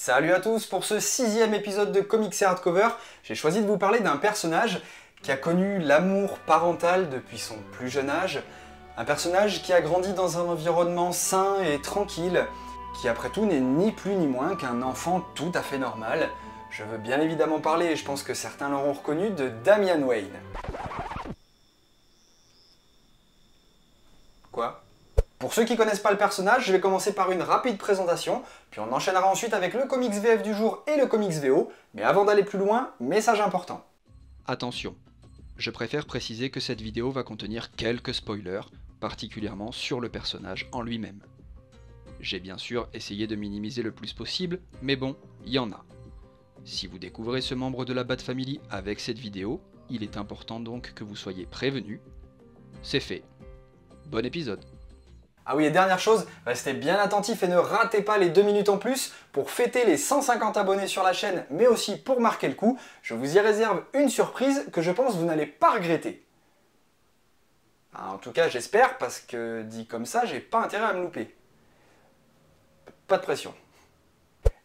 Salut à tous, pour ce 6e épisode de Comics et Hardcover, j'ai choisi de vous parler d'un personnage qui a connu l'amour parental depuis son plus jeune âge, un personnage qui a grandi dans un environnement sain et tranquille, qui après tout n'est ni plus ni moins qu'un enfant tout à fait normal. Je veux bien évidemment parler, et je pense que certains l'auront reconnu, de Damian Wayne. Quoi ? Pour ceux qui ne connaissent pas le personnage, je vais commencer par une rapide présentation, puis on enchaînera ensuite avec le comics VF du jour et le comics VO, mais avant d'aller plus loin, message important. Attention, je préfère préciser que cette vidéo va contenir quelques spoilers, particulièrement sur le personnage en lui-même. J'ai bien sûr essayé de minimiser le plus possible, mais bon, il y en a. Si vous découvrez ce membre de la Bat Family avec cette vidéo, il est important donc que vous soyez prévenus. C'est fait. Bon épisode. Ah oui, et dernière chose, restez bien attentifs et ne ratez pas les 2 minutes en plus pour fêter les 150 abonnés sur la chaîne, mais aussi pour marquer le coup, je vous y réserve une surprise que je pense vous n'allez pas regretter. En tout cas, j'espère, parce que dit comme ça, j'ai pas intérêt à me louper. Pas de pression.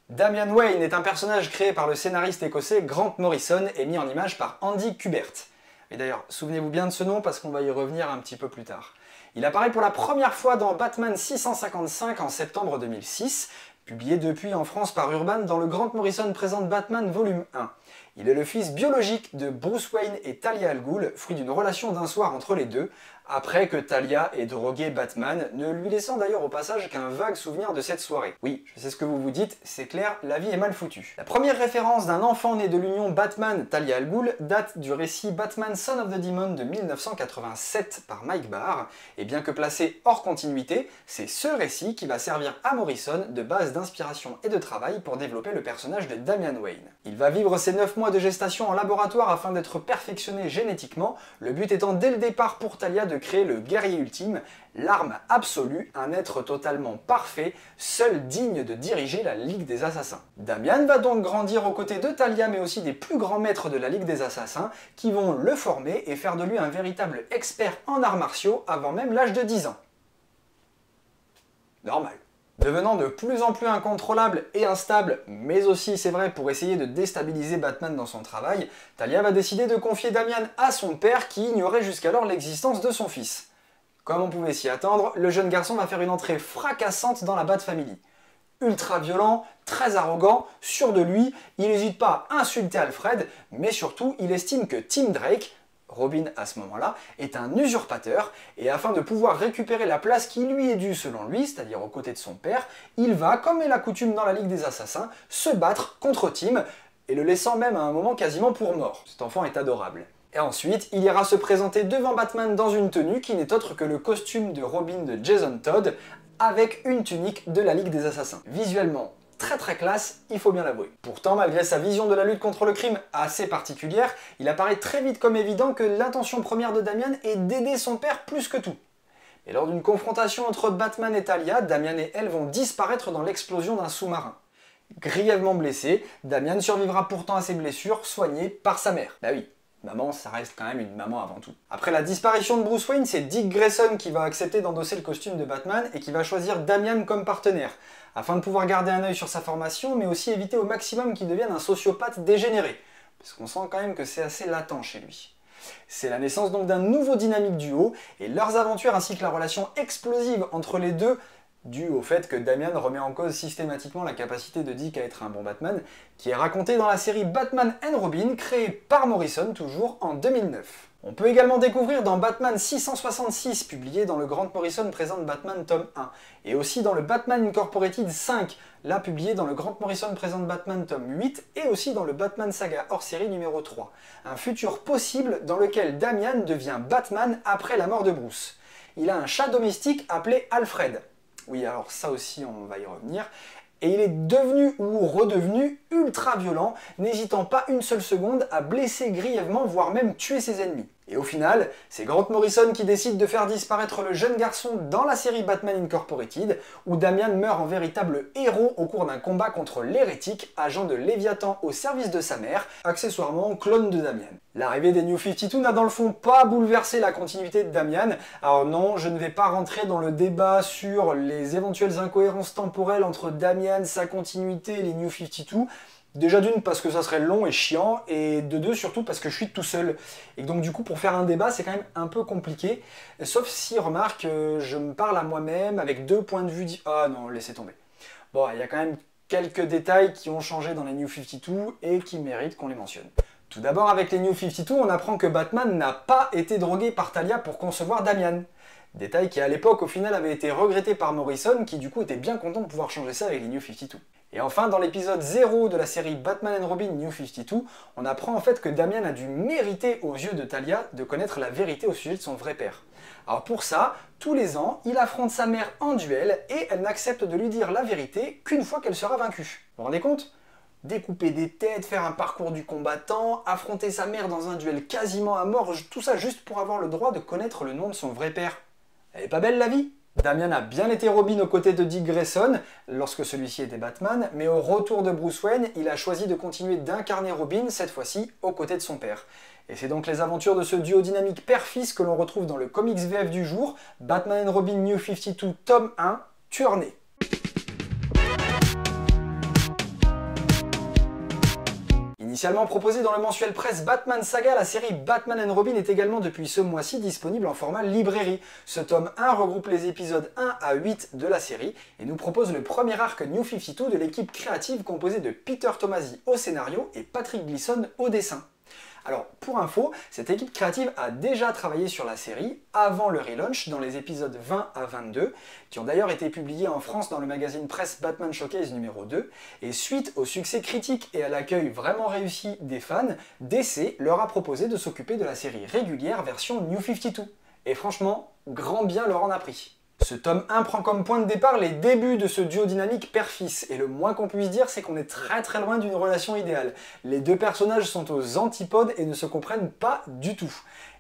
Damian Wayne est un personnage créé par le scénariste écossais Grant Morrison et mis en image par Andy Kubert. Et d'ailleurs, souvenez-vous bien de ce nom parce qu'on va y revenir un petit peu plus tard. Il apparaît pour la première fois dans Batman 655 en septembre 2006, publié depuis en France par Urban dans le Grant Morrison présente Batman volume 1. Il est le fils biologique de Bruce Wayne et Talia al Ghul, fruit d'une relation d'un soir entre les deux, après que Talia ait drogué Batman, ne lui laissant d'ailleurs au passage qu'un vague souvenir de cette soirée. Oui, je sais ce que vous vous dites, c'est clair, la vie est mal foutue. La première référence d'un enfant né de l'union Batman-Talia al Ghul date du récit Batman Son of the Demon de 1987 par Mike Barr, et bien que placé hors continuité, c'est ce récit qui va servir à Morrison de base d'inspiration et de travail pour développer le personnage de Damian Wayne. Il va vivre ses 9 mois de gestation en laboratoire afin d'être perfectionné génétiquement, le but étant dès le départ pour Talia de créer le guerrier ultime, l'arme absolue, un être totalement parfait, seul digne de diriger la Ligue des Assassins. Damian va donc grandir aux côtés de Talia mais aussi des plus grands maîtres de la Ligue des Assassins qui vont le former et faire de lui un véritable expert en arts martiaux avant même l'âge de 10 ans. Normal. Devenant de plus en plus incontrôlable et instable, mais aussi, c'est vrai, pour essayer de déstabiliser Batman dans son travail, Talia va décider de confier Damian à son père qui ignorait jusqu'alors l'existence de son fils. Comme on pouvait s'y attendre, le jeune garçon va faire une entrée fracassante dans la Bat Family. Ultra violent, très arrogant, sûr de lui, il n'hésite pas à insulter Alfred, mais surtout, il estime que Tim Drake, Robin à ce moment-là, est un usurpateur, et afin de pouvoir récupérer la place qui lui est due selon lui, c'est-à-dire aux côtés de son père, il va, comme est la coutume dans la Ligue des Assassins, se battre contre Tim, et le laissant même à un moment quasiment pour mort. Cet enfant est adorable. Et ensuite, il ira se présenter devant Batman dans une tenue qui n'est autre que le costume de Robin de Jason Todd, avec une tunique de la Ligue des Assassins. Visuellement, très classe, il faut bien l'avouer. Pourtant, malgré sa vision de la lutte contre le crime assez particulière, il apparaît très vite comme évident que l'intention première de Damian est d'aider son père plus que tout. Et lors d'une confrontation entre Batman et Talia, Damian et elle vont disparaître dans l'explosion d'un sous-marin. Grièvement blessé, Damian survivra pourtant à ses blessures, soigné par sa mère. Bah oui, maman, ça reste quand même une maman avant tout. Après la disparition de Bruce Wayne, c'est Dick Grayson qui va accepter d'endosser le costume de Batman et qui va choisir Damian comme partenaire, afin de pouvoir garder un œil sur sa formation, mais aussi éviter au maximum qu'il devienne un sociopathe dégénéré, parce qu'on sent quand même que c'est assez latent chez lui. C'est la naissance donc d'un nouveau dynamique duo, et leurs aventures ainsi que la relation explosive entre les deux, due au fait que Damian remet en cause systématiquement la capacité de Dick à être un bon Batman, qui est racontée dans la série Batman and Robin, créée par Morrison toujours en 2009. On peut également découvrir dans Batman 666, publié dans le Grant Morrison présente Batman tome 1, et aussi dans le Batman Incorporated 5, là publié dans le Grant Morrison présente Batman tome 8, et aussi dans le Batman Saga hors série numéro 3. Un futur possible dans lequel Damian devient Batman après la mort de Bruce. Il a un chat domestique appelé Alfred. Oui, alors ça aussi on va y revenir. Et il est devenu ou redevenu ultra violent, n'hésitant pas une seule seconde à blesser grièvement, voire même tuer ses ennemis. Et au final, c'est Grant Morrison qui décide de faire disparaître le jeune garçon dans la série Batman Incorporated, où Damian meurt en véritable héros au cours d'un combat contre l'hérétique, agent de Léviathan au service de sa mère, accessoirement clone de Damian. L'arrivée des New 52 n'a dans le fond pas bouleversé la continuité de Damian. Alors non, je ne vais pas rentrer dans le débat sur les éventuelles incohérences temporelles entre Damian, sa continuité et les New 52. Déjà d'une parce que ça serait long et chiant, et de deux surtout parce que je suis tout seul. Et donc du coup pour faire un débat c'est quand même un peu compliqué, sauf si, remarque, je me parle à moi-même avec deux points de vue Ah non, laissez tomber. Bon, il y a quand même quelques détails qui ont changé dans les New 52 et qui méritent qu'on les mentionne. Tout d'abord, avec les New 52, on apprend que Batman n'a pas été drogué par Talia pour concevoir Damian. Détail qui à l'époque au final avait été regretté par Morrison, qui du coup était bien content de pouvoir changer ça avec les New 52. Et enfin, dans l'épisode 0 de la série Batman & Robin New 52, on apprend en fait que Damian a dû mériter aux yeux de Talia de connaître la vérité au sujet de son vrai père. Alors pour ça, tous les ans, il affronte sa mère en duel et elle n'accepte de lui dire la vérité qu'une fois qu'elle sera vaincue. Vous vous rendez compte ? Découper des têtes, faire un parcours du combattant, affronter sa mère dans un duel quasiment à mort, tout ça juste pour avoir le droit de connaître le nom de son vrai père. Elle est pas belle la vie ? Damian a bien été Robin aux côtés de Dick Grayson, lorsque celui-ci était Batman, mais au retour de Bruce Wayne, il a choisi de continuer d'incarner Robin, cette fois-ci aux côtés de son père. Et c'est donc les aventures de ce duo dynamique père-fils que l'on retrouve dans le comics VF du jour, Batman & Robin New 52 tome 1, Tueur né. Initialement proposé dans le mensuel presse Batman Saga, la série Batman & Robin est également depuis ce mois-ci disponible en format librairie. Ce tome 1 regroupe les épisodes 1 à 8 de la série et nous propose le premier arc New 52 de l'équipe créative composée de Peter Tomasi au scénario et Patrick Gleason au dessin. Alors, pour info, cette équipe créative a déjà travaillé sur la série avant le relaunch dans les épisodes 20 à 22, qui ont d'ailleurs été publiés en France dans le magazine presse Batman Showcase numéro 2, et suite au succès critique et à l'accueil vraiment réussi des fans, DC leur a proposé de s'occuper de la série régulière version New 52. Et franchement, grand bien leur en a pris. Ce tome 1 prend comme point de départ les débuts de ce duo dynamique père-fils, et le moins qu'on puisse dire c'est qu'on est très loin d'une relation idéale. Les deux personnages sont aux antipodes et ne se comprennent pas du tout.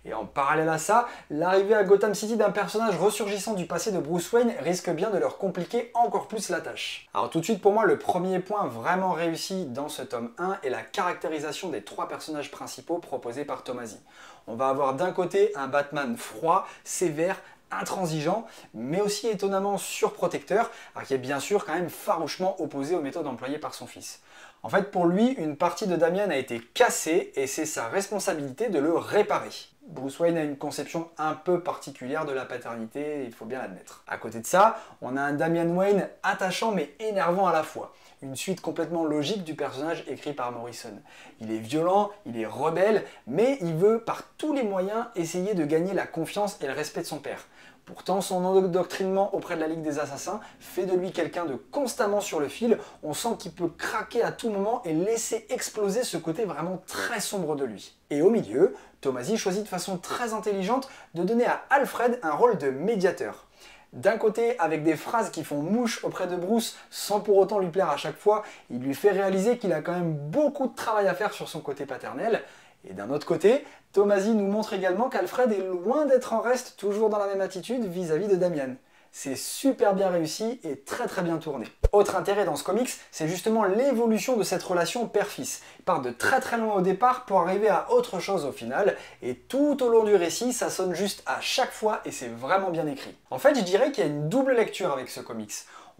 Et en parallèle à ça, l'arrivée à Gotham City d'un personnage ressurgissant du passé de Bruce Wayne risque bien de leur compliquer encore plus la tâche. Alors tout de suite pour moi, le premier point vraiment réussi dans ce tome 1 est la caractérisation des trois personnages principaux proposés par Tomasi. On va avoir d'un côté un Batman froid, sévère, intransigeant, mais aussi étonnamment surprotecteur, alors qui est bien sûr quand même farouchement opposé aux méthodes employées par son fils. En fait, pour lui, une partie de Damian a été cassée et c'est sa responsabilité de le réparer. Bruce Wayne a une conception un peu particulière de la paternité, il faut bien l'admettre. À côté de ça, on a un Damian Wayne attachant mais énervant à la fois. Une suite complètement logique du personnage écrit par Morrison. Il est violent, il est rebelle, mais il veut par tous les moyens essayer de gagner la confiance et le respect de son père. Pourtant, son endoctrinement auprès de la Ligue des Assassins fait de lui quelqu'un de constamment sur le fil. On sent qu'il peut craquer à tout moment et laisser exploser ce côté vraiment très sombre de lui. Et au milieu, Tomasi choisit de façon très intelligente de donner à Alfred un rôle de médiateur. D'un côté, avec des phrases qui font mouche auprès de Bruce sans pour autant lui plaire à chaque fois, il lui fait réaliser qu'il a quand même beaucoup de travail à faire sur son côté paternel. Et d'un autre côté, Tomasi nous montre également qu'Alfred est loin d'être en reste, toujours dans la même attitude vis-à-vis de Damian. C'est super bien réussi et très bien tourné. Autre intérêt dans ce comics, c'est justement l'évolution de cette relation père-fils. Il part de très loin au départ pour arriver à autre chose au final, et tout au long du récit, ça sonne juste à chaque fois et c'est vraiment bien écrit. En fait, je dirais qu'il y a une double lecture avec ce comics.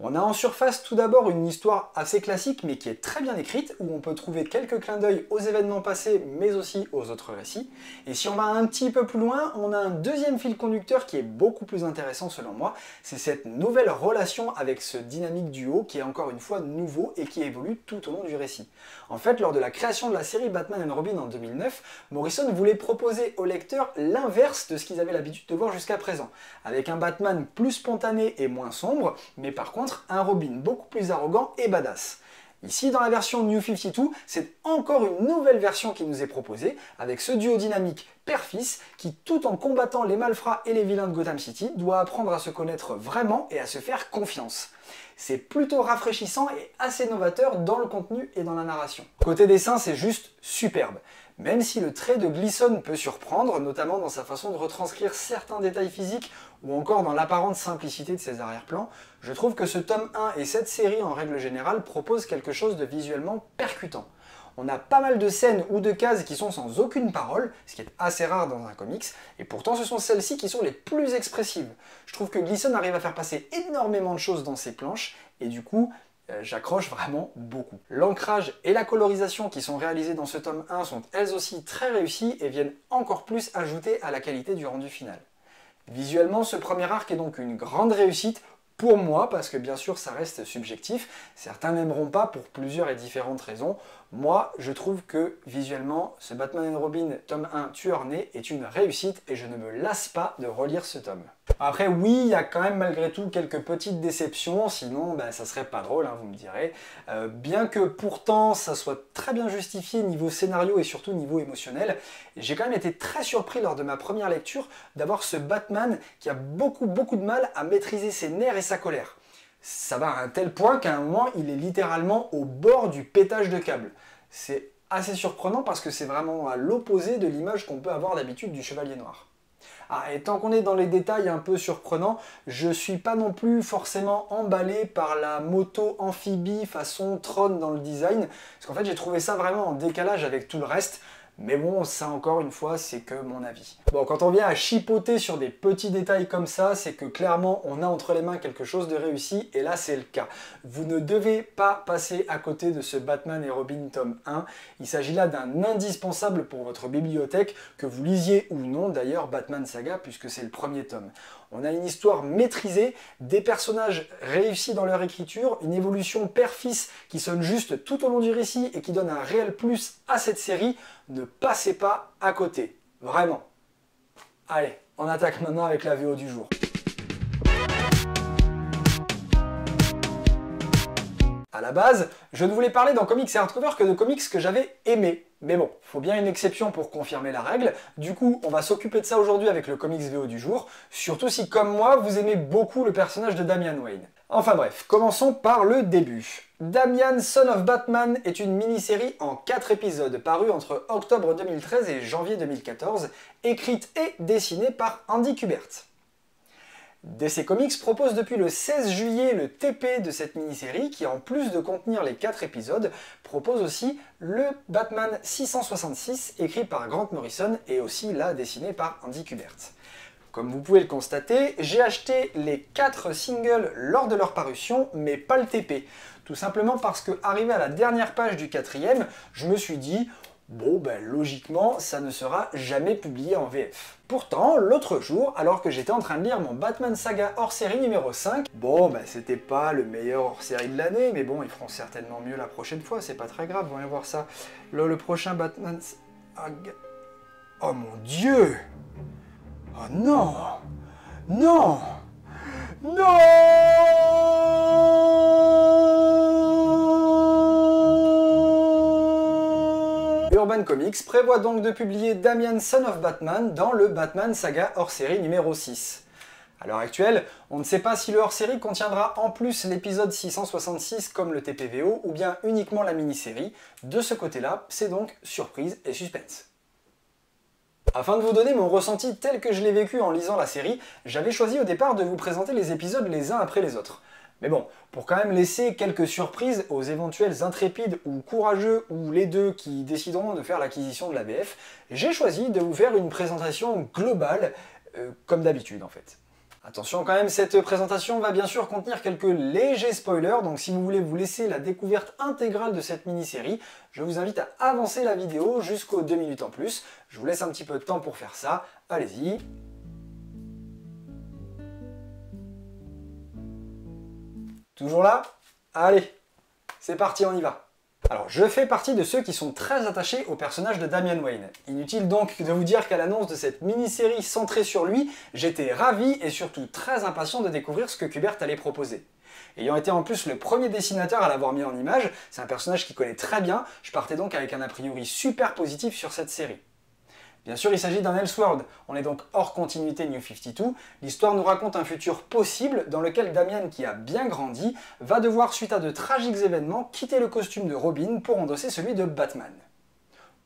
On a en surface tout d'abord une histoire assez classique mais qui est très bien écrite, où on peut trouver quelques clins d'œil aux événements passés mais aussi aux autres récits. Et si on va un petit peu plus loin, on a un deuxième fil conducteur qui est beaucoup plus intéressant selon moi, c'est cette nouvelle relation avec ce dynamique duo qui est encore une fois nouveau et qui évolue tout au long du récit. En fait, lors de la création de la série Batman & Robin en 2009, Morrison voulait proposer aux lecteurs l'inverse de ce qu'ils avaient l'habitude de voir jusqu'à présent, avec un Batman plus spontané et moins sombre, mais par contre un Robin beaucoup plus arrogant et badass. Ici, dans la version New 52, c'est encore une nouvelle version qui nous est proposée, avec ce duo dynamique père-fils qui, tout en combattant les malfrats et les vilains de Gotham City, doit apprendre à se connaître vraiment et à se faire confiance. C'est plutôt rafraîchissant et assez novateur dans le contenu et dans la narration. Côté dessin, c'est juste superbe. même si le trait de Gleason peut surprendre, notamment dans sa façon de retranscrire certains détails physiques ou encore dans l'apparente simplicité de ses arrière-plans, je trouve que ce tome 1 et cette série en règle générale proposent quelque chose de visuellement percutant. On a pas mal de scènes ou de cases qui sont sans aucune parole, ce qui est assez rare dans un comics, et pourtant ce sont celles-ci qui sont les plus expressives. Je trouve que Gleason arrive à faire passer énormément de choses dans ses planches, et du coup, j'accroche vraiment beaucoup. L'ancrage et la colorisation qui sont réalisés dans ce tome 1 sont elles aussi très réussies et viennent encore plus ajouter à la qualité du rendu final. Visuellement, ce premier arc est donc une grande réussite, pour moi, parce que bien sûr ça reste subjectif, certains n'aimeront pas pour plusieurs et différentes raisons. Moi, je trouve que visuellement, ce Batman & Robin tome 1 Tueur-Né est une réussite et je ne me lasse pas de relire ce tome. Après oui, il y a quand même malgré tout quelques petites déceptions, sinon ça serait pas drôle, hein, vous me direz. Bien que pourtant ça soit très bien justifié niveau scénario et surtout niveau émotionnel, j'ai quand même été très surpris lors de ma première lecture d'avoir ce Batman qui a beaucoup de mal à maîtriser ses nerfs et sa colère. Ça va à un tel point qu'à un moment il est littéralement au bord du pétage de câble. C'est assez surprenant parce que c'est vraiment à l'opposé de l'image qu'on peut avoir d'habitude du Chevalier Noir. Ah, et tant qu'on est dans les détails un peu surprenants, je suis pas non plus forcément emballé par la moto amphibie façon Tron dans le design, parce qu'en fait j'ai trouvé ça vraiment en décalage avec tout le reste. Mais bon, ça encore une fois, c'est que mon avis. Bon, quand on vient à chipoter sur des petits détails comme ça, c'est que clairement, on a entre les mains quelque chose de réussi, et là, c'est le cas. Vous ne devez pas passer à côté de ce Batman & Robin tome 1. Il s'agit là d'un indispensable pour votre bibliothèque, que vous lisiez ou non d'ailleurs Batman Saga, puisque c'est le premier tome. On a une histoire maîtrisée, des personnages réussis dans leur écriture, une évolution père-fils qui sonne juste tout au long du récit et qui donne un réel plus à cette série. Ne passez pas à côté, vraiment. Allez, on attaque maintenant avec la VO du jour. À la base, je ne voulais parler dans Comics et Hardcover que de comics que j'avais aimés. Mais bon, faut bien une exception pour confirmer la règle. Du coup, on va s'occuper de ça aujourd'hui avec le comics VO du jour, surtout si, comme moi, vous aimez beaucoup le personnage de Damian Wayne. Enfin bref, commençons par le début. Damian, Son of Batman est une mini-série en 4 épisodes parue entre octobre 2013 et janvier 2014, écrite et dessinée par Andy Kubert. DC Comics propose depuis le 16 juillet le TP de cette mini-série qui, en plus de contenir les 4 épisodes, propose aussi le Batman 666 écrit par Grant Morrison et aussi là dessiné par Andy Kubert. Comme vous pouvez le constater, j'ai acheté les 4 singles lors de leur parution, mais pas le TP. Tout simplement parce que, arrivé à la dernière page du 4e, je me suis dit bon, logiquement, ça ne sera jamais publié en VF. Pourtant, l'autre jour, alors que j'étais en train de lire mon Batman Saga hors-série numéro 5, c'était pas le meilleur hors-série de l'année, mais bon, ils feront certainement mieux la prochaine fois, c'est pas très grave, voyons voir ça. Le prochain Batman Saga... Oh mon Dieu! Oh non! Non! Non! Urban Comics prévoit donc de publier Damian Son of Batman dans le Batman Saga hors-série numéro 6. À l'heure actuelle, on ne sait pas si le hors-série contiendra en plus l'épisode 666 comme le TPVO ou bien uniquement la mini-série. De ce côté-là, c'est donc surprise et suspense. Afin de vous donner mon ressenti tel que je l'ai vécu en lisant la série, j'avais choisi au départ de vous présenter les épisodes les uns après les autres. Mais bon, pour quand même laisser quelques surprises aux éventuels intrépides ou courageux ou les deux qui décideront de faire l'acquisition de la VF, j'ai choisi de vous faire une présentation globale, comme d'habitude en fait. Attention quand même, cette présentation va bien sûr contenir quelques légers spoilers, donc si vous voulez vous laisser la découverte intégrale de cette mini-série, je vous invite à avancer la vidéo jusqu'aux 2 minutes en plus. Je vous laisse un petit peu de temps pour faire ça, allez-y. Toujours là? Allez, c'est parti, on y va. Alors, je fais partie de ceux qui sont très attachés au personnage de Damian Wayne. Inutile donc de vous dire qu'à l'annonce de cette mini-série centrée sur lui, j'étais ravi et surtout très impatient de découvrir ce que Kubert allait proposer. Ayant été en plus le premier dessinateur à l'avoir mis en image, c'est un personnage qu'il connaît très bien, je partais donc avec un a priori super positif sur cette série. Bien sûr, il s'agit d'un Elseworld, on est donc hors continuité New 52, l'histoire nous raconte un futur possible dans lequel Damian, qui a bien grandi, va devoir, suite à de tragiques événements, quitter le costume de Robin pour endosser celui de Batman.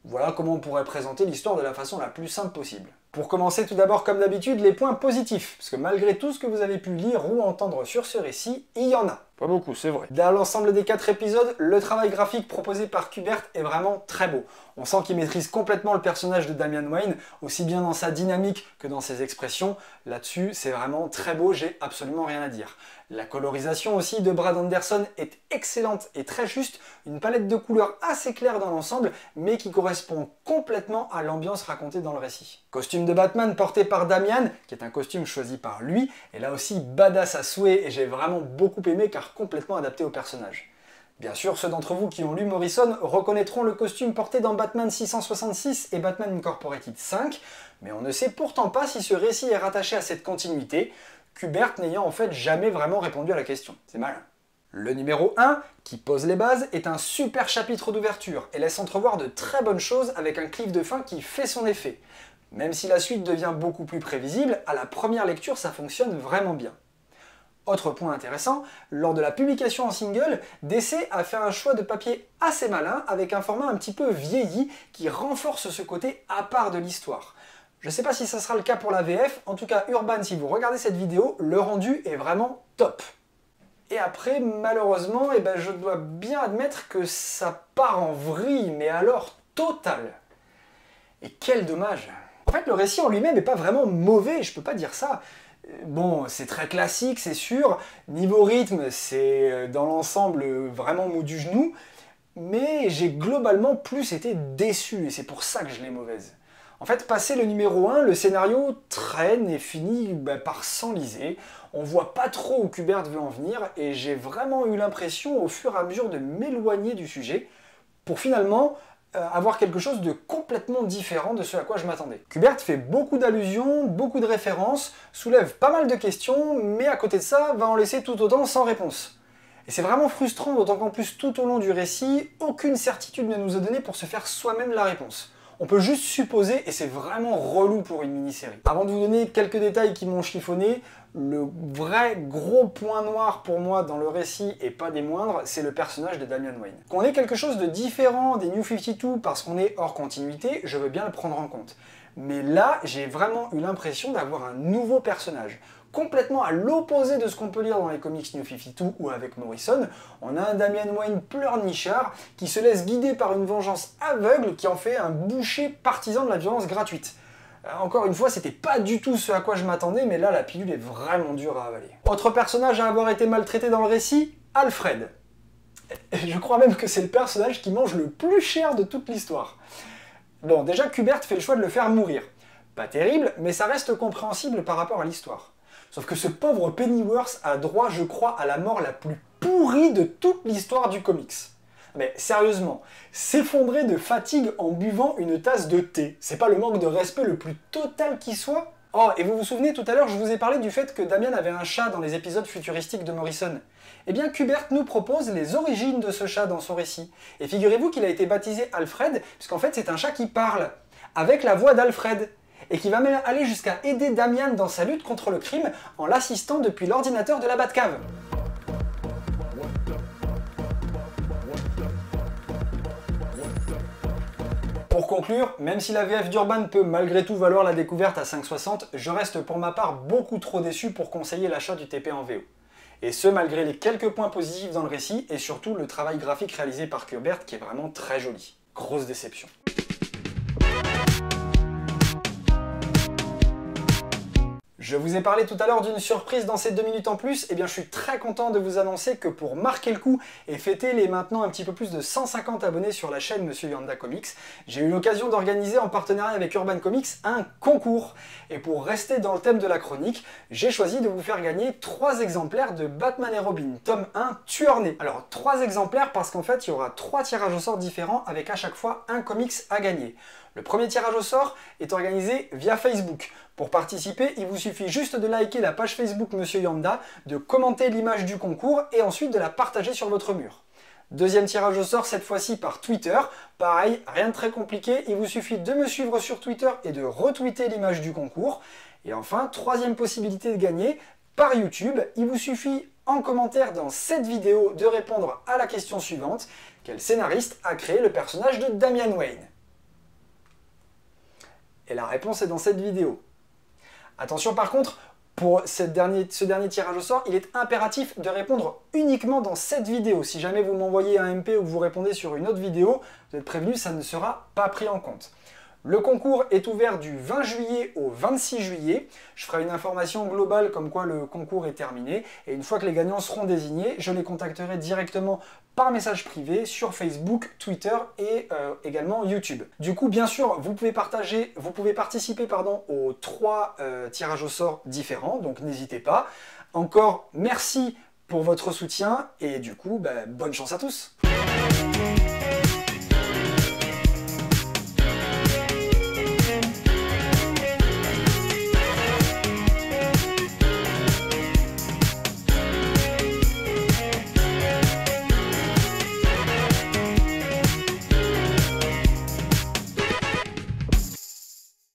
Voilà comment on pourrait présenter l'histoire de la façon la plus simple possible. Pour commencer tout d'abord comme d'habitude les points positifs, parce que malgré tout ce que vous avez pu lire ou entendre sur ce récit, il y en a. Pas beaucoup, c'est vrai. Dans l'ensemble des 4 épisodes, le travail graphique proposé par Kubert est vraiment très beau. On sent qu'il maîtrise complètement le personnage de Damian Wayne, aussi bien dans sa dynamique que dans ses expressions. Là-dessus, c'est vraiment très beau, j'ai absolument rien à dire. La colorisation aussi de Brad Anderson est excellente et très juste, une palette de couleurs assez claire dans l'ensemble, mais qui correspond complètement à l'ambiance racontée dans le récit. Costume de Batman porté par Damian, qui est un costume choisi par lui, et là aussi badass à souhait, et j'ai vraiment beaucoup aimé car complètement adapté au personnage. Bien sûr, ceux d'entre vous qui ont lu Morrison reconnaîtront le costume porté dans Batman 666 et Batman Incorporated 5, mais on ne sait pourtant pas si ce récit est rattaché à cette continuité, Kubert n'ayant en fait jamais vraiment répondu à la question. C'est malin. Le numéro 1, qui pose les bases, est un super chapitre d'ouverture et laisse entrevoir de très bonnes choses avec un cliff de fin qui fait son effet. Même si la suite devient beaucoup plus prévisible, à la première lecture ça fonctionne vraiment bien. Autre point intéressant, lors de la publication en single, DC a fait un choix de papier assez malin avec un format un petit peu vieilli qui renforce ce côté à part de l'histoire. Je ne sais pas si ça sera le cas pour la VF, en tout cas Urban, si vous regardez cette vidéo, le rendu est vraiment top. Et après, malheureusement, je dois bien admettre que ça part en vrille, mais alors total. Et quel dommage. En fait, le récit en lui-même n'est pas vraiment mauvais, je peux pas dire ça. Bon, c'est très classique, c'est sûr. Niveau rythme, c'est dans l'ensemble vraiment mou du genou. Mais j'ai globalement plus été déçu, et c'est pour ça que je l'ai mauvaise. En fait, passé le numéro 1, le scénario traîne et finit par s'enliser. On voit pas trop où Kubert veut en venir, et j'ai vraiment eu l'impression, au fur et à mesure, de m'éloigner du sujet, pour finalement avoir quelque chose de complètement différent de ce à quoi je m'attendais. Kubert fait beaucoup d'allusions, beaucoup de références, soulève pas mal de questions, mais à côté de ça, va en laisser tout autant sans réponse. Et c'est vraiment frustrant, d'autant qu'en plus, tout au long du récit, aucune certitude ne nous est donnée pour se faire soi-même la réponse. On peut juste supposer, et c'est vraiment relou pour une mini-série. Avant de vous donner quelques détails qui m'ont chiffonné, le vrai gros point noir pour moi dans le récit, et pas des moindres, c'est le personnage de Damian Wayne. Qu'on ait quelque chose de différent des New 52 parce qu'on est hors continuité, je veux bien le prendre en compte. Mais là, j'ai vraiment eu l'impression d'avoir un nouveau personnage. Complètement à l'opposé de ce qu'on peut lire dans les comics New 52 ou avec Morrison, on a un Damian Wayne pleurnichard qui se laisse guider par une vengeance aveugle qui en fait un boucher partisan de la violence gratuite. Encore une fois, c'était pas du tout ce à quoi je m'attendais, mais là la pilule est vraiment dure à avaler. Autre personnage à avoir été maltraité dans le récit, Alfred. Je crois même que c'est le personnage qui mange le plus cher de toute l'histoire. Bon, déjà Kubert fait le choix de le faire mourir. Pas terrible, mais ça reste compréhensible par rapport à l'histoire. Sauf que ce pauvre Pennyworth a droit, je crois, à la mort la plus pourrie de toute l'histoire du comics. Mais sérieusement, s'effondrer de fatigue en buvant une tasse de thé, c'est pas le manque de respect le plus total qui soit? Oh, et vous vous souvenez, tout à l'heure, je vous ai parlé du fait que Damian avait un chat dans les épisodes futuristiques de Morrison. Eh bien, Kubert nous propose les origines de ce chat dans son récit. Et figurez-vous qu'il a été baptisé Alfred, puisqu'en fait c'est un chat qui parle, avec la voix d'Alfred. Et qui va même aller jusqu'à aider Damian dans sa lutte contre le crime en l'assistant depuis l'ordinateur de la Batcave. Pour conclure, même si la VF d'Urban peut malgré tout valoir la découverte à 5,60, je reste pour ma part beaucoup trop déçu pour conseiller l'achat du TP en VO. Et ce malgré les quelques points positifs dans le récit et surtout le travail graphique réalisé par Kubert qui est vraiment très joli. Grosse déception. Je vous ai parlé tout à l'heure d'une surprise dans ces 2 minutes en plus, et bien je suis très content de vous annoncer que pour marquer le coup et fêter les maintenant un petit peu plus de 150 abonnés sur la chaîne Monsieur Yanda Comics, j'ai eu l'occasion d'organiser en partenariat avec Urban Comics un concours. Et pour rester dans le thème de la chronique, j'ai choisi de vous faire gagner 3 exemplaires de Batman et Robin, tome 1, Tueur-né. Alors 3 exemplaires parce qu'en fait il y aura 3 tirages au sort différents avec à chaque fois un comics à gagner. Le premier tirage au sort est organisé via Facebook. Pour participer, il vous suffit juste de liker la page Facebook Monsieur Yanda, de commenter l'image du concours et ensuite de la partager sur votre mur. Deuxième tirage au sort, cette fois-ci par Twitter. Pareil, rien de très compliqué, il vous suffit de me suivre sur Twitter et de retweeter l'image du concours. Et enfin, troisième possibilité de gagner, par YouTube. Il vous suffit en commentaire dans cette vidéo de répondre à la question suivante. Quel scénariste a créé le personnage de Damian Wayne? Et la réponse est dans cette vidéo. Attention par contre, pour ce dernier tirage au sort, il est impératif de répondre uniquement dans cette vidéo. Si jamais vous m'envoyez un MP ou que vous répondez sur une autre vidéo, vous êtes prévenu, ça ne sera pas pris en compte. Le concours est ouvert du 20 juillet au 26 juillet. Je ferai une information globale comme quoi le concours est terminé. Et une fois que les gagnants seront désignés, je les contacterai directement par message privé sur Facebook, Twitter et également YouTube. Du coup, bien sûr, vous pouvez participer aux 3 tirages au sort différents, donc n'hésitez pas. Encore merci pour votre soutien et du coup, bonne chance à tous.